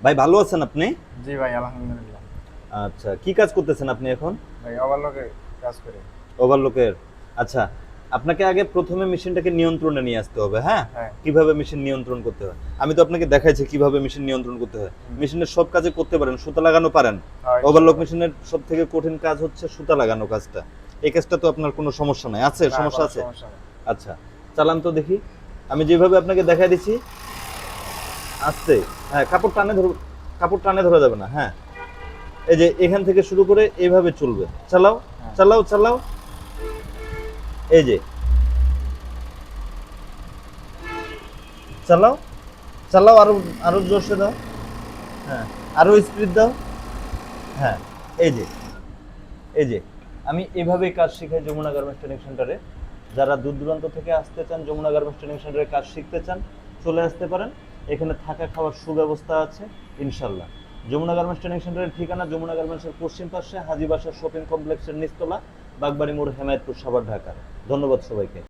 ভাই ভালো আছেন আপনি? জি ভাই, আলহামদুলিল্লাহ। আচ্ছা, কি কাজ করতেছেন আপনি এখন? ভাই ওভারলকে কাজ করি। ওভারলোকের। আচ্ছা, আপনাকে আগে প্রথমে মেশিনটাকে নিয়ন্ত্রণে নিয়ে আসতে হবে, হ্যাঁ? হ্যাঁ। কিভাবে মেশিন নিয়ন্ত্রণ করতে হয়। আমি তো আপনাকে দেখাইছি কিভাবে মেশিন নিয়ন্ত্রণ করতে হয়। হুম। মেশিনের সব কাজে করতে পারেন, সুতা লাগানো পারেন। হ্যাঁ, ওভারলক ইনশাল্লাহ। মেশিনের সবথেকে কঠিন কাজ হচ্ছে সুতা লাগানো কাজটা। এই কাজটা তো আপনার কোনো সমস্যা নাই। আছে? না, সমস্যা কোনো আছে? সমস্যা নেই। আচ্ছা, চালান তো দেখি। আমি যেভাবে আপনাকে দেখাই দিচ্ছি, আস্তে। হ্যাঁ, কাপড় টানে ধরা যাবে না। হ্যাঁ, এই যে এখান থেকে শুরু করে এভাবে চলবে। চালাও, হ্যাঁ। চালাও, চালাও। এই যে চালাও, চালাও, আরো আরো জোরসে দাও। হ্যাঁ, আরো স্পিড দাও। হ্যাঁ, এই যে এই যে আমি এভাবেই কাজ শিখাই যমুনা গার্মেন্টস ট্রেনিং সেন্টারে। যারা দূর দূরান্ত থেকে আসতে চান, যমুনা গার্মেন্টস ট্রেনিং সেন্টারে কাজ শিখতে চান, চলে আসতে পারেন। এখানে থাকা খাওয়ার সুব্যবস্থা আছে ইনশাল্লাহ। যমুনা গার্মেন্টস ট্রেনিং সেন্টারের ঠিকানা যমুনা গার্মেন্টসের পশ্চিম পাশে হাজী বাসার শপিং কমপ্লেক্সের নিচতলা, বাগবাড়ি মোড়, হেমায়তপুর, সাভার, ঢাকা। ধন্যবাদ সবাইকে।